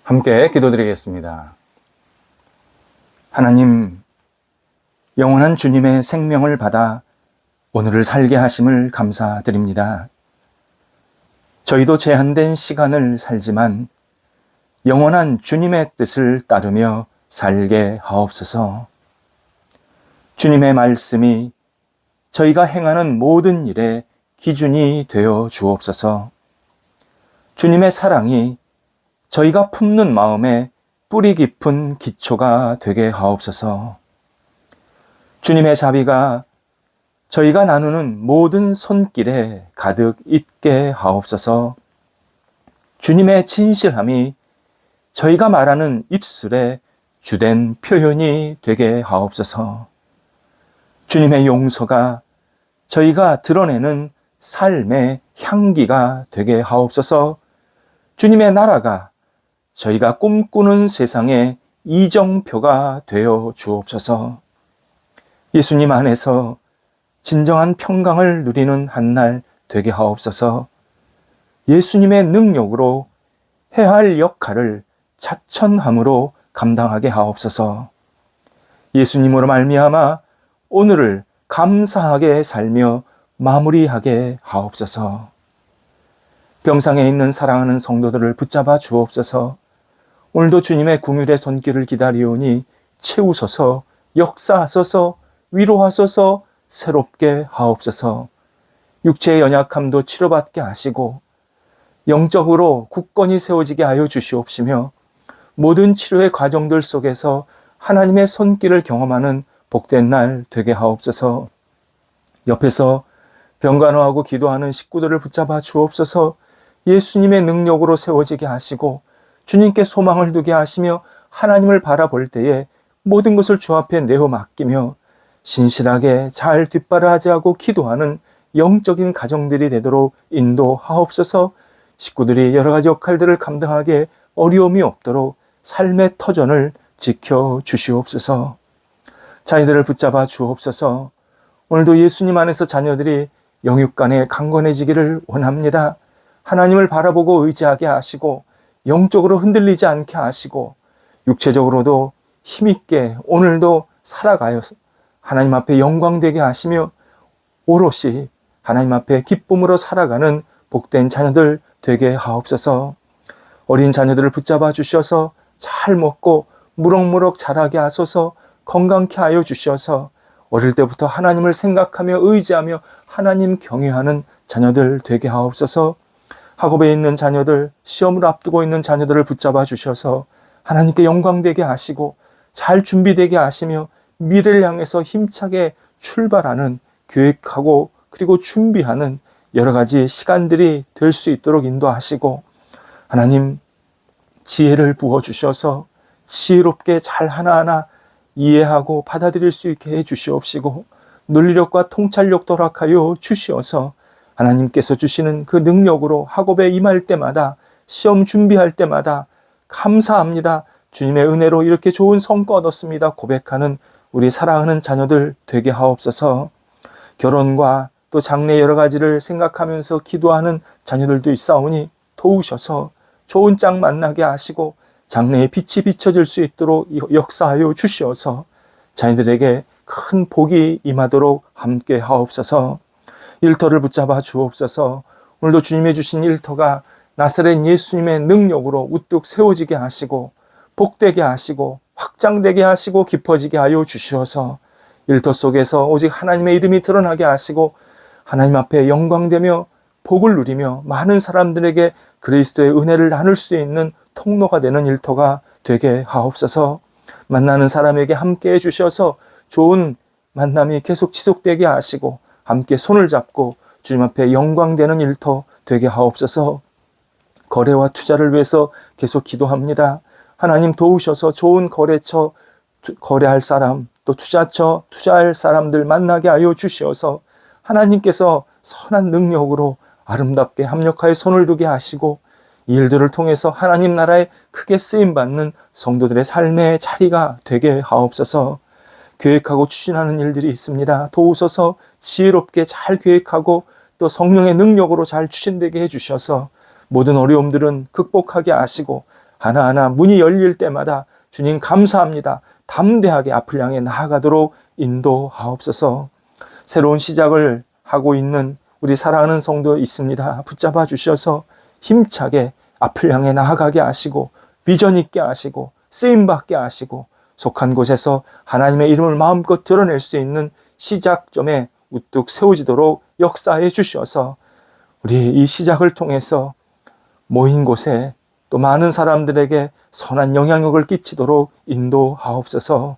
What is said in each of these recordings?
함께 기도드리겠습니다. 하나님, 영원한 주님의 생명을 받아 오늘을 살게 하심을 감사드립니다. 저희도 제한된 시간을 살지만 영원한 주님의 뜻을 따르며 살게 하옵소서. 주님의 말씀이 저희가 행하는 모든 일에 기준이 되어 주옵소서. 주님의 사랑이 저희가 품는 마음에 뿌리 깊은 기초가 되게 하옵소서. 주님의 자비가 저희가 나누는 모든 손길에 가득 있게 하옵소서. 주님의 진실함이 저희가 말하는 입술에 주된 표현이 되게 하옵소서. 주님의 용서가 저희가 드러내는 삶의 향기가 되게 하옵소서. 주님의 나라가 저희가 꿈꾸는 세상의 이정표가 되어 주옵소서. 예수님 안에서 진정한 평강을 누리는 한 날 되게 하옵소서. 예수님의 능력으로 해야 할 역할을 자천함으로 감당하게 하옵소서. 예수님으로 말미암아 오늘을 감사하게 살며 마무리하게 하옵소서. 병상에 있는 사랑하는 성도들을 붙잡아 주옵소서. 오늘도 주님의 긍휼의 손길을 기다리오니 채우소서, 역사하소서, 위로하소서, 새롭게 하옵소서. 육체의 연약함도 치료받게 하시고 영적으로 굳건히 세워지게 하여 주시옵시며 모든 치료의 과정들 속에서 하나님의 손길을 경험하는 복된 날 되게 하옵소서. 옆에서 병간호하고 기도하는 식구들을 붙잡아 주옵소서. 예수님의 능력으로 세워지게 하시고 주님께 소망을 두게 하시며 하나님을 바라볼 때에 모든 것을 주 앞에 내어 맡기며 신실하게 잘 뒷바라지 하고 기도하는 영적인 가정들이 되도록 인도하옵소서. 식구들이 여러 가지 역할들을 감당하기에 어려움이 없도록 삶의 터전을 지켜주시옵소서. 자녀들을 붙잡아 주옵소서. 오늘도 예수님 안에서 자녀들이 영육간에 강건해지기를 원합니다. 하나님을 바라보고 의지하게 하시고 영적으로 흔들리지 않게 하시고 육체적으로도 힘있게 오늘도 살아가여서 하나님 앞에 영광되게 하시며 오롯이 하나님 앞에 기쁨으로 살아가는 복된 자녀들 되게 하옵소서. 어린 자녀들을 붙잡아 주셔서 잘 먹고 무럭무럭 자라게 하소서. 건강케 하여 주셔서 어릴 때부터 하나님을 생각하며 의지하며 하나님 경외하는 자녀들 되게 하옵소서. 학업에 있는 자녀들, 시험을 앞두고 있는 자녀들을 붙잡아 주셔서 하나님께 영광되게 하시고 잘 준비되게 하시며 미래를 향해서 힘차게 출발하는 계획하고 그리고 준비하는 여러 가지 시간들이 될 수 있도록 인도하시고 하나님 지혜를 부어주셔서 지혜롭게 잘 하나하나 이해하고 받아들일 수 있게 해주시옵시고 논리력과 통찰력도 허락하여 주시어서 하나님께서 주시는 그 능력으로 학업에 임할 때마다 시험 준비할 때마다 감사합니다. 주님의 은혜로 이렇게 좋은 성과 얻었습니다. 고백하는 우리 사랑하는 자녀들 되게 하옵소서. 결혼과 또 장래 여러 가지를 생각하면서 기도하는 자녀들도 있사오니 도우셔서 좋은 짝 만나게 하시고 장래에 빛이 비춰질 수 있도록 역사하여 주시어서 자녀들에게 큰 복이 임하도록 함께 하옵소서. 일터를 붙잡아 주옵소서. 오늘도 주님의 주신 일터가 나사렛 예수님의 능력으로 우뚝 세워지게 하시고 복되게 하시고 확장되게 하시고 깊어지게 하여 주시어서 일터 속에서 오직 하나님의 이름이 드러나게 하시고 하나님 앞에 영광되며 복을 누리며 많은 사람들에게 그리스도의 은혜를 나눌 수 있는 통로가 되는 일터가 되게 하옵소서. 만나는 사람에게 함께 해주셔서 좋은 만남이 계속 지속되게 하시고 함께 손을 잡고 주님 앞에 영광되는 일터 되게 하옵소서. 거래와 투자를 위해서 계속 기도합니다. 하나님 도우셔서 좋은 거래처, 거래할 사람, 또 투자처, 투자할 사람들 만나게 하여 주시어서 하나님께서 선한 능력으로 아름답게 합력하여 손을 두게 하시고 이 일들을 통해서 하나님 나라에 크게 쓰임받는 성도들의 삶의 자리가 되게 하옵소서. 계획하고 추진하는 일들이 있습니다. 도우소서. 지혜롭게 잘 계획하고 또 성령의 능력으로 잘 추진되게 해주셔서 모든 어려움들은 극복하게 하시고 하나하나 문이 열릴 때마다 주님 감사합니다. 담대하게 앞을 향해 나아가도록 인도하옵소서. 새로운 시작을 하고 있는 우리 사랑하는 성도 있습니다. 붙잡아 주셔서 힘차게 앞을 향해 나아가게 하시고 비전 있게 하시고 쓰임받게 하시고 속한 곳에서 하나님의 이름을 마음껏 드러낼 수 있는 시작점에 우뚝 세워지도록 역사해 주셔서 우리 이 시작을 통해서 모인 곳에 또 많은 사람들에게 선한 영향력을 끼치도록 인도하옵소서.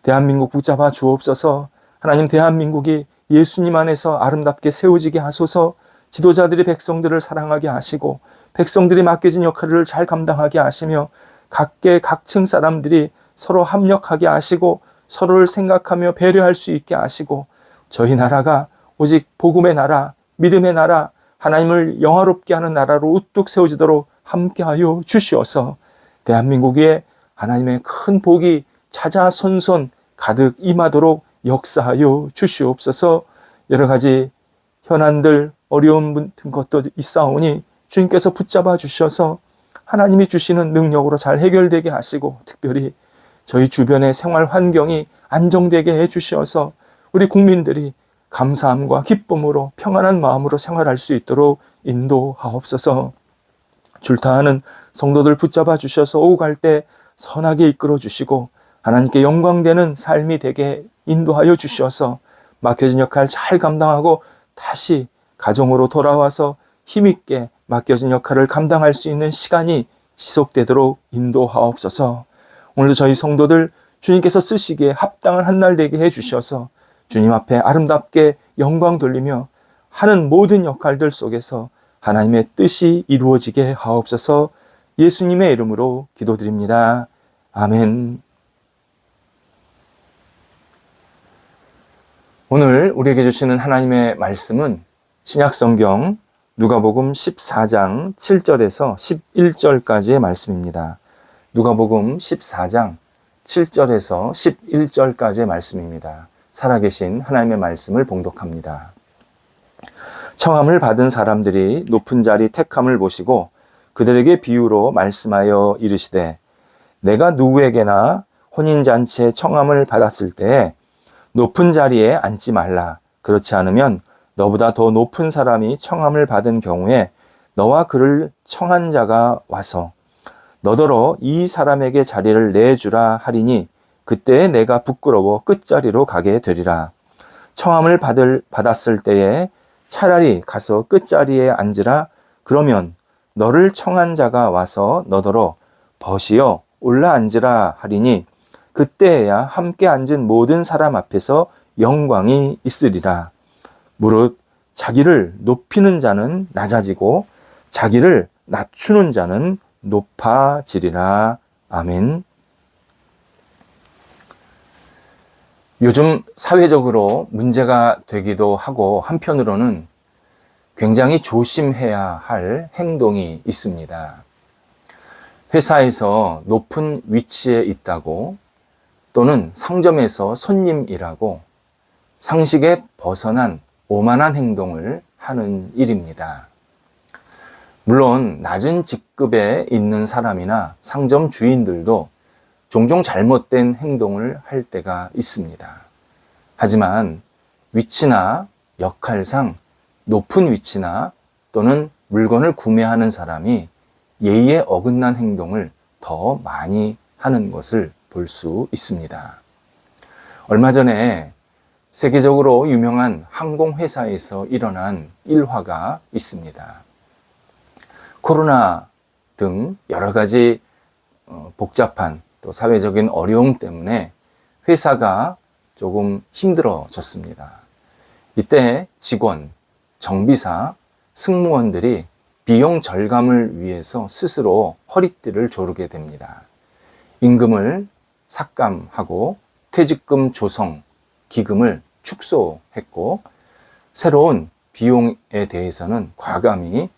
대한민국 붙잡아 주옵소서. 하나님, 대한민국이 예수님 안에서 아름답게 세워지게 하소서. 지도자들이 백성들을 사랑하게 하시고 백성들이 맡겨진 역할을 잘 감당하게 하시며 각계 각층 사람들이 서로 합력하게 하시고 서로를 생각하며 배려할 수 있게 하시고 저희 나라가 오직 복음의 나라, 믿음의 나라, 하나님을 영화롭게 하는 나라로 우뚝 세워지도록 함께하여 주시어서 대한민국에 하나님의 큰 복이 찾아 손손 가득 임하도록 역사하여 주시옵소서. 여러 가지 현안들, 어려운 것도 있사오니 주님께서 붙잡아 주셔서 하나님이 주시는 능력으로 잘 해결되게 하시고 특별히 저희 주변의 생활 환경이 안정되게 해주셔서 우리 국민들이 감사함과 기쁨으로 평안한 마음으로 생활할 수 있도록 인도하옵소서. 줄타하는 성도들 붙잡아 주셔서 오고 갈 때 선하게 이끌어 주시고 하나님께 영광되는 삶이 되게 인도하여 주셔서 맡겨진 역할 잘 감당하고 다시 가정으로 돌아와서 힘있게 맡겨진 역할을 감당할 수 있는 시간이 지속되도록 인도하옵소서. 오늘도 저희 성도들 주님께서 쓰시기에 합당한 한 날 되게 해주셔서 주님 앞에 아름답게 영광 돌리며 하는 모든 역할들 속에서 하나님의 뜻이 이루어지게 하옵소서. 예수님의 이름으로 기도드립니다. 아멘. 오늘 우리에게 주시는 하나님의 말씀은 신약성경 누가복음 14장 7절에서 11절까지의 말씀입니다. 누가복음 14장 7절에서 11절까지의 말씀입니다. 살아계신 하나님의 말씀을 봉독합니다. 청함을 받은 사람들이 높은 자리 택함을 보시고 그들에게 비유로 말씀하여 이르시되 내가 누구에게나 혼인잔치에 청함을 받았을 때에 높은 자리에 앉지 말라. 그렇지 않으면 너보다 더 높은 사람이 청함을 받은 경우에 너와 그를 청한 자가 와서 너더러 이 사람에게 자리를 내주라 하리니 그때에 내가 부끄러워 끝자리로 가게 되리라. 청함을 받았을 때에 차라리 가서 끝자리에 앉으라. 그러면 너를 청한 자가 와서 너더러 벗이여 올라 앉으라 하리니 그때에야 함께 앉은 모든 사람 앞에서 영광이 있으리라. 무릇 자기를 높이는 자는 낮아지고 자기를 낮추는 자는 높아지리라. 아멘. 요즘 사회적으로 문제가 되기도 하고 한편으로는 굉장히 조심해야 할 행동이 있습니다. 회사에서 높은 위치에 있다고 또는 상점에서 손님이라고 상식에 벗어난 오만한 행동을 하는 일입니다. 물론 낮은 직급에 있는 사람이나 상점 주인들도 종종 잘못된 행동을 할 때가 있습니다. 하지만 위치나 역할상 높은 위치나 또는 물건을 구매하는 사람이 예의에 어긋난 행동을 더 많이 하는 것을 볼 수 있습니다. 얼마 전에 세계적으로 유명한 항공회사에서 일어난 일화가 있습니다. 코로나 등 여러 가지 복잡한 또 사회적인 어려움 때문에 회사가 조금 힘들어졌습니다. 이때 직원, 정비사, 승무원들이 비용 절감을 위해서 스스로 허리띠를 조르게 됩니다. 임금을 삭감하고 퇴직금 조성 기금을 축소했고 새로운 비용에 대해서는 과감히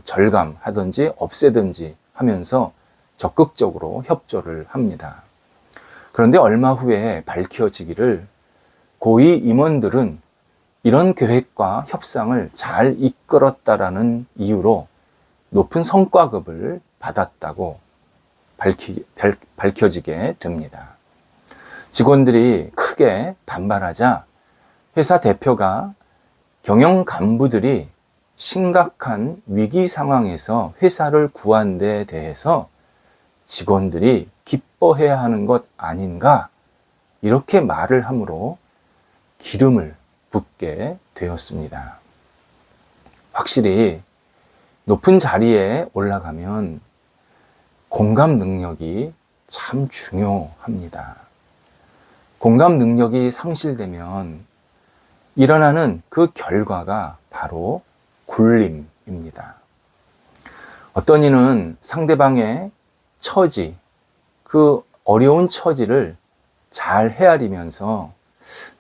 절감하든지 없애든지 하면서 적극적으로 협조를 합니다. 그런데 얼마 후에 밝혀지기를 고위 임원들은 이런 계획과 협상을 잘 이끌었다라는 이유로 높은 성과급을 받았다고 밝혀지게 됩니다. 직원들이 크게 반발하자 회사 대표가 경영 간부들이 심각한 위기 상황에서 회사를 구한 데 대해서 직원들이 기뻐해야 하는 것 아닌가, 이렇게 말을 함으로 기름을 붓게 되었습니다. 확실히 높은 자리에 올라가면 공감 능력이 참 중요합니다. 공감 능력이 상실되면 일어나는 그 결과가 바로 굴림입니다. 어떤 이는 상대방의 처지, 그 어려운 처지를 잘 헤아리면서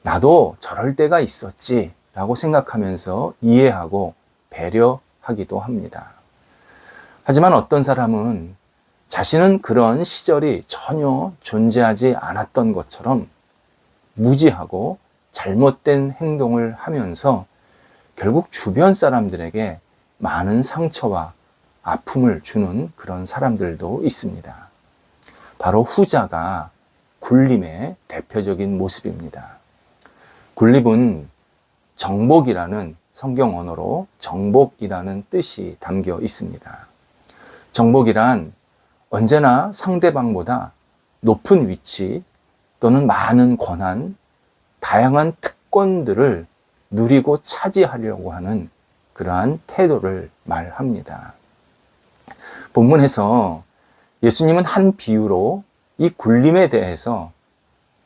나도 저럴 때가 있었지 라고 생각하면서 이해하고 배려하기도 합니다. 하지만 어떤 사람은 자신은 그런 시절이 전혀 존재하지 않았던 것처럼 무지하고 잘못된 행동을 하면서 결국 주변 사람들에게 많은 상처와 아픔을 주는 그런 사람들도 있습니다. 바로 후자가 굴림의 대표적인 모습입니다. 굴림은 정복이라는 성경 언어로 정복이라는 뜻이 담겨 있습니다. 정복이란 언제나 상대방보다 높은 위치 또는 많은 권한, 다양한 특권들을 누리고 차지하려고 하는 그러한 태도를 말합니다. 본문에서 예수님은 한 비유로 이 굴림에 대해서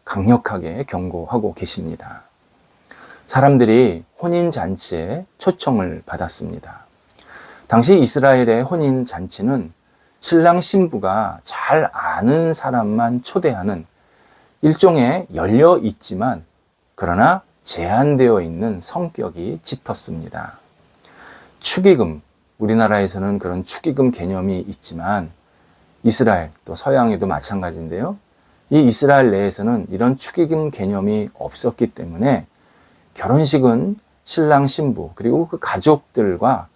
강력하게 경고하고 계십니다. 사람들이 혼인잔치에 초청을 받았습니다. 당시 이스라엘의 혼인잔치는 신랑 신부가 잘 아는 사람만 초대하는 일종의 열려 있지만 그러나 제한되어 있는 성격이 짙었습니다. 축의금, 우리나라에서는 그런 축의금 개념이 있지만 이스라엘, 또 서양에도 마찬가지인데요. 이 이스라엘 내에서는 이런 축의금 개념이 없었기 때문에 결혼식은 신랑 신부 그리고 그 가족들과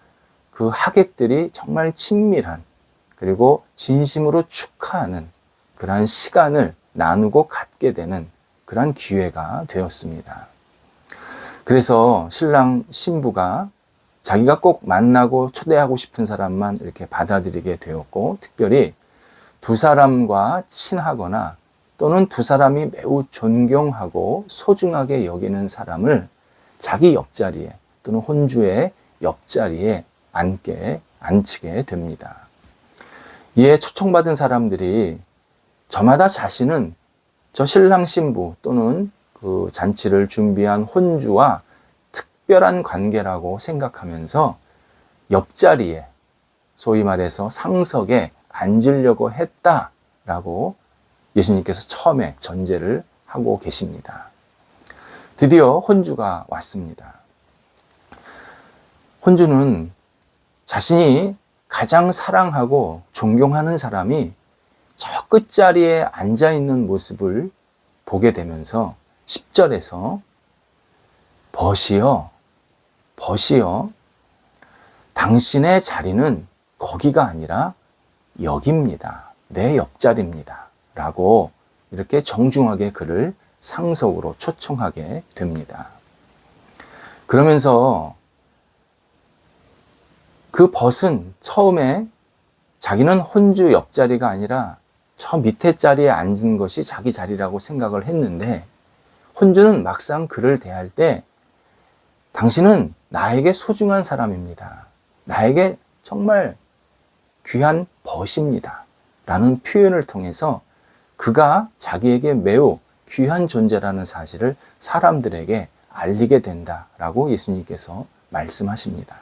그 하객들이 정말 친밀한, 그리고 진심으로 축하하는 그러한 시간을 나누고 갖게 되는 그러한 기회가 되었습니다. 그래서 신랑 신부가 자기가 꼭 만나고 초대하고 싶은 사람만 이렇게 받아들이게 되었고, 특별히 두 사람과 친하거나 또는 두 사람이 매우 존경하고 소중하게 여기는 사람을 자기 옆자리에 또는 혼주의 옆자리에 앉히게 됩니다. 이에 초청받은 사람들이 저마다 자신은 저 신랑 신부 또는 그 잔치를 준비한 혼주와 특별한 관계라고 생각하면서 옆자리에, 소위 말해서 상석에 앉으려고 했다라고 예수님께서 처음에 전제를 하고 계십니다. 드디어 혼주가 왔습니다. 혼주는 자신이 가장 사랑하고 존경하는 사람이 저 끝자리에 앉아있는 모습을 보게 되면서 10절에서 벗이여 당신의 자리는 거기가 아니라 여기입니다. 내 옆자리입니다. 라고 이렇게 정중하게 그를 상석으로 초청하게 됩니다. 그러면서 그 벗은 처음에 자기는 혼주 옆자리가 아니라 저 밑에 자리에 앉은 것이 자기 자리라고 생각을 했는데, 혼주는 막상 그를 대할 때 당신은 나에게 소중한 사람입니다. 나에게 정말 귀한 벗입니다. 라는 표현을 통해서 그가 자기에게 매우 귀한 존재라는 사실을 사람들에게 알리게 된다라고 예수님께서 말씀하십니다.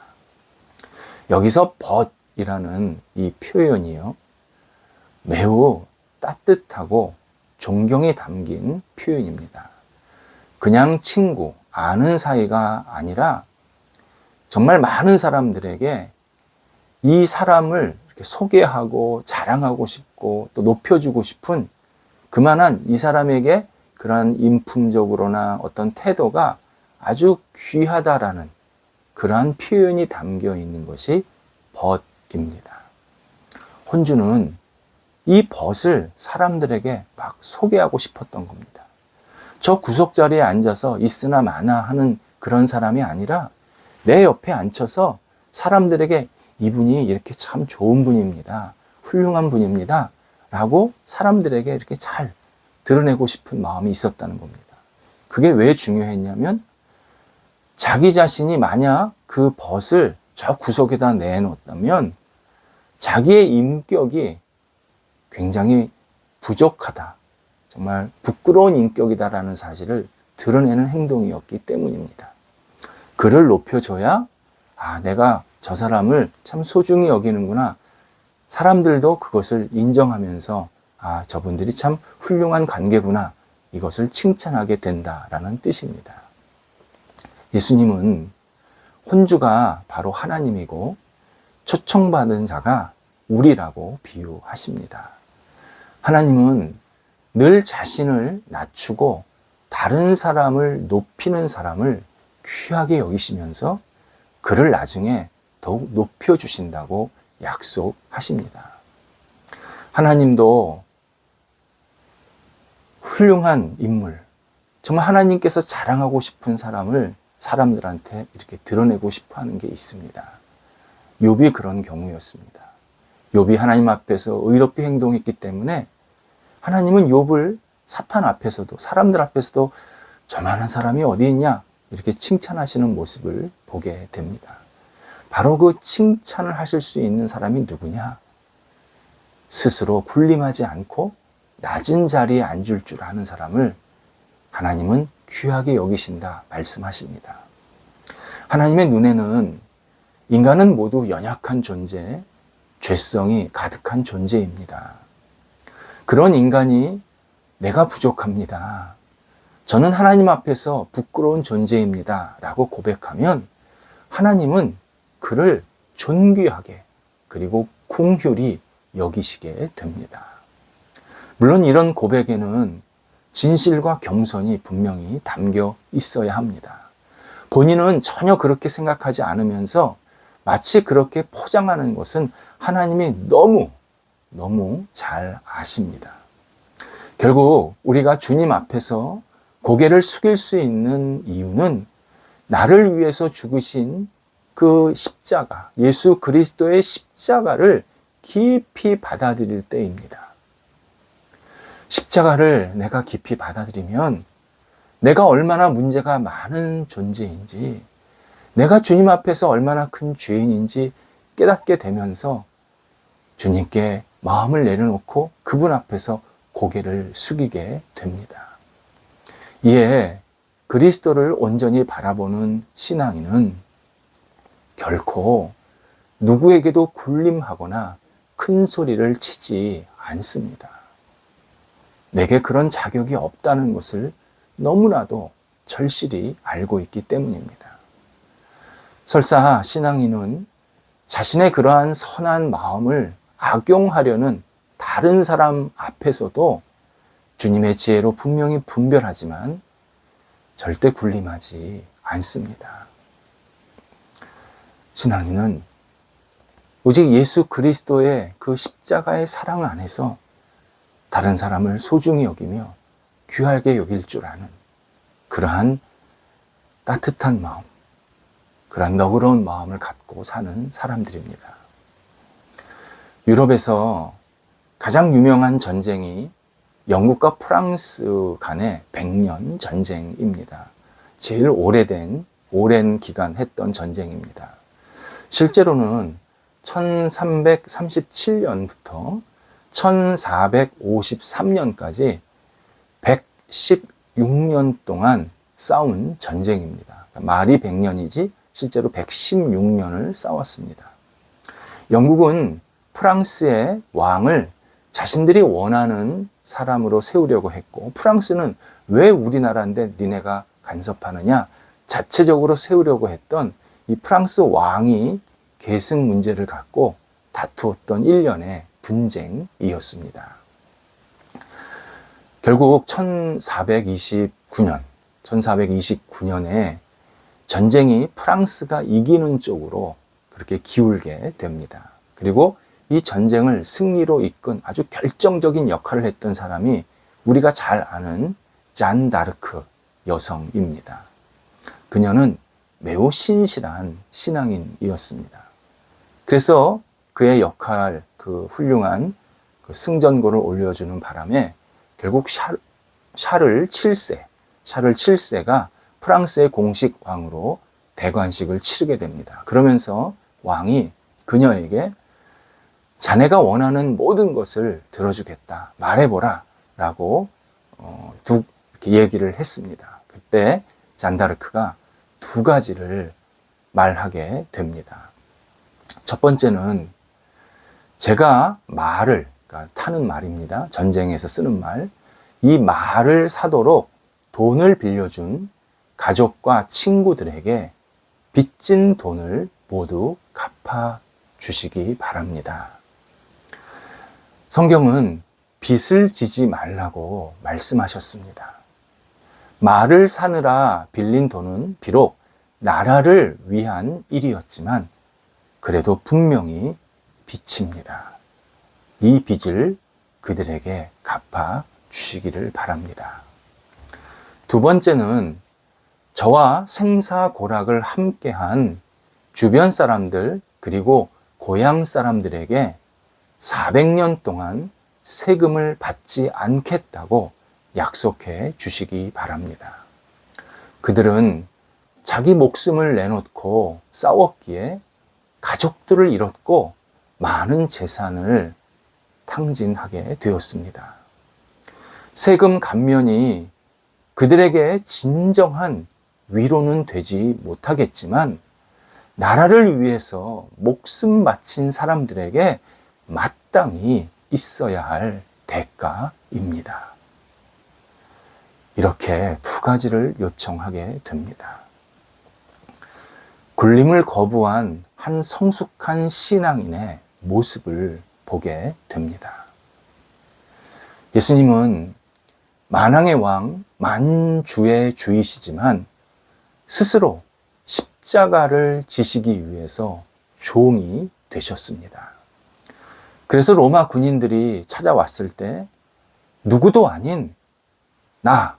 여기서 벗이라는 이 표현이요, 매우 따뜻하고 존경이 담긴 표현입니다. 그냥 친구, 아는 사이가 아니라 정말 많은 사람들에게 이 사람을 이렇게 소개하고 자랑하고 싶고 또 높여주고 싶은 그만한 이 사람에게 그러한 인품적으로나 어떤 태도가 아주 귀하다라는 그러한 표현이 담겨 있는 것이 벗입니다. 혼주는 이 벗을 사람들에게 막 소개하고 싶었던 겁니다. 저 구석 자리에 앉아서 있으나 마나 하는 그런 사람이 아니라 내 옆에 앉혀서 사람들에게 이분이 이렇게 참 좋은 분입니다. 훌륭한 분입니다. 라고 사람들에게 이렇게 잘 드러내고 싶은 마음이 있었다는 겁니다. 그게 왜 중요했냐면 자기 자신이 만약 그 벗을 저 구석에다 내놓았다면 자기의 인격이 굉장히 부족하다. 정말 부끄러운 인격이다라는 사실을 드러내는 행동이었기 때문입니다. 그를 높여줘야 내가 저 사람을 참 소중히 여기는구나. 사람들도 그것을 인정하면서 저분들이 참 훌륭한 관계구나. 이것을 칭찬하게 된다라는 뜻입니다. 예수님은 혼주가 바로 하나님이고 초청받은 자가 우리라고 비유하십니다. 하나님은 늘 자신을 낮추고 다른 사람을 높이는 사람을 귀하게 여기시면서 그를 나중에 더욱 높여주신다고 약속하십니다. 하나님도 훌륭한 인물, 정말 하나님께서 자랑하고 싶은 사람을 사람들한테 이렇게 드러내고 싶어 하는 게 있습니다. 욥이 그런 경우였습니다. 욥이 하나님 앞에서 의롭게 행동했기 때문에 하나님은 욥을 사탄 앞에서도 사람들 앞에서도 저만한 사람이 어디 있냐 이렇게 칭찬하시는 모습을 보게 됩니다. 바로 그 칭찬을 하실 수 있는 사람이 누구냐? 스스로 군림하지 않고 낮은 자리에 앉을 줄 아는 사람을 하나님은 귀하게 여기신다 말씀하십니다. 하나님의 눈에는 인간은 모두 연약한 존재, 죄성이 가득한 존재입니다. 그런 인간이 내가 부족합니다. 저는 하나님 앞에서 부끄러운 존재입니다. 라고 고백하면 하나님은 그를 존귀하게 그리고 긍휼히 여기시게 됩니다. 물론 이런 고백에는 진실과 겸손이 분명히 담겨 있어야 합니다. 본인은 전혀 그렇게 생각하지 않으면서 마치 그렇게 포장하는 것은 하나님이 너무 잘 아십니다. 결국 우리가 주님 앞에서 고개를 숙일 수 있는 이유는 나를 위해서 죽으신 그 십자가, 예수 그리스도의 십자가를 깊이 받아들일 때입니다. 십자가를 내가 깊이 받아들이면 내가 얼마나 문제가 많은 존재인지, 내가 주님 앞에서 얼마나 큰 죄인인지 깨닫게 되면서 주님께 마음을 내려놓고 그분 앞에서 고개를 숙이게 됩니다. 이에 그리스도를 온전히 바라보는 신앙인은 결코 누구에게도 군림하거나 큰 소리를 치지 않습니다. 내게 그런 자격이 없다는 것을 너무나도 절실히 알고 있기 때문입니다. 설사 신앙인은 자신의 그러한 선한 마음을 악용하려는 다른 사람 앞에서도 주님의 지혜로 분명히 분별하지만 절대 군림하지 않습니다. 신앙인은 오직 예수 그리스도의 그 십자가의 사랑 안에서 다른 사람을 소중히 여기며 귀하게 여길 줄 아는 그러한 따뜻한 마음, 그러한 너그러운 마음을 갖고 사는 사람들입니다. 유럽에서 가장 유명한 전쟁이 영국과 프랑스 간의 100년 전쟁입니다. 제일 오랜 기간 했던 전쟁입니다. 실제로는 1337년부터 1453년까지 116년 동안 싸운 전쟁입니다. 말이 100년이지 실제로 116년을 싸웠습니다. 영국은 프랑스의 왕을 자신들이 원하는 사람으로 세우려고 했고, 프랑스는 왜 우리나라인데 니네가 간섭하느냐 자체적으로 세우려고 했던 이 프랑스 왕이 계승 문제를 갖고 다투었던 일련의 분쟁이었습니다. 결국 1429년에 전쟁이 프랑스가 이기는 쪽으로 그렇게 기울게 됩니다. 그리고 이 전쟁을 승리로 이끈 아주 결정적인 역할을 했던 사람이 우리가 잘 아는 잔 다르크 여성입니다. 그녀는 매우 신실한 신앙인이었습니다. 그래서 그의 역할, 그 훌륭한 그 승전고를 올려주는 바람에 결국 샤를 7세가 프랑스의 공식 왕으로 대관식을 치르게 됩니다. 그러면서 왕이 그녀에게 자네가 원하는 모든 것을 들어주겠다. 말해보라. 라고 이렇게 얘기를 했습니다. 그때 잔다르크가 두 가지를 말하게 됩니다. 첫 번째는 제가 말을, 그러니까 타는 말입니다. 전쟁에서 쓰는 말. 이 말을 사도록 돈을 빌려준 가족과 친구들에게 빚진 돈을 모두 갚아 주시기 바랍니다. 성경은 빚을 지지 말라고 말씀하셨습니다. 말을 사느라 빌린 돈은 비록 나라를 위한 일이었지만 그래도 분명히 빚입니다. 이 빚을 그들에게 갚아 주시기를 바랍니다. 두 번째는 저와 생사고락을 함께한 주변 사람들 그리고 고향 사람들에게 400년 동안 세금을 받지 않겠다고 약속해 주시기 바랍니다. 그들은 자기 목숨을 내놓고 싸웠기에 가족들을 잃었고 많은 재산을 탕진하게 되었습니다. 세금 감면이 그들에게 진정한 위로는 되지 못하겠지만 나라를 위해서 목숨 바친 사람들에게 마땅히 있어야 할 대가입니다. 이렇게 두 가지를 요청하게 됩니다. 굴림을 거부한 한 성숙한 신앙인의 모습을 보게 됩니다. 예수님은 만왕의 왕, 만주의 주이시지만 스스로 십자가를 지시기 위해서 종이 되셨습니다. 그래서 로마 군인들이 찾아왔을 때 누구도 아닌 나,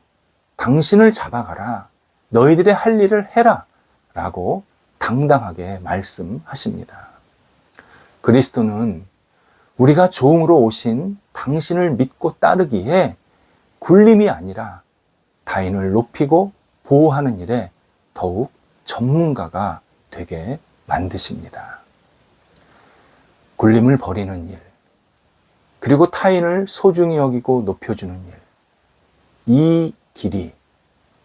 당신을 잡아가라. 너희들의 할 일을 해라. 라고 당당하게 말씀하십니다. 그리스도는 우리가 종으로 오신 당신을 믿고 따르기에 굴림이 아니라 타인을 높이고 보호하는 일에 더욱 전문가가 되게 만드십니다. 굴림을 버리는 일, 그리고 타인을 소중히 여기고 높여주는 일, 이 길이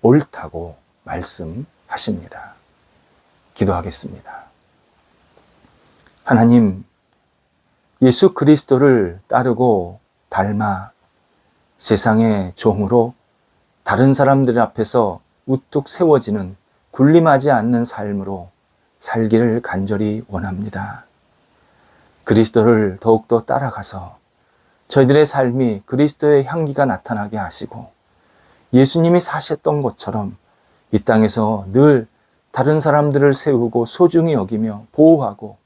옳다고 말씀하십니다. 기도하겠습니다. 하나님, 예수 그리스도를 따르고 닮아 세상의 종으로 다른 사람들 앞에서 우뚝 세워지는 굴림하지 않는 삶으로 살기를 간절히 원합니다. 그리스도를 더욱더 따라가서 저희들의 삶이 그리스도의 향기가 나타나게 하시고 예수님이 사셨던 것처럼 이 땅에서 늘 다른 사람들을 세우고 소중히 여기며 보호하고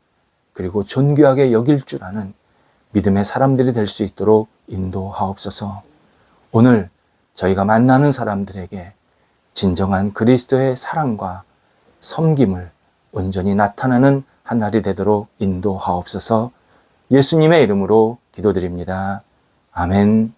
그리고 존귀하게 여길 줄 아는 믿음의 사람들이 될 수 있도록 인도하옵소서. 오늘 저희가 만나는 사람들에게 진정한 그리스도의 사랑과 섬김을 온전히 나타나는 한 날이 되도록 인도하옵소서. 예수님의 이름으로 기도드립니다. 아멘.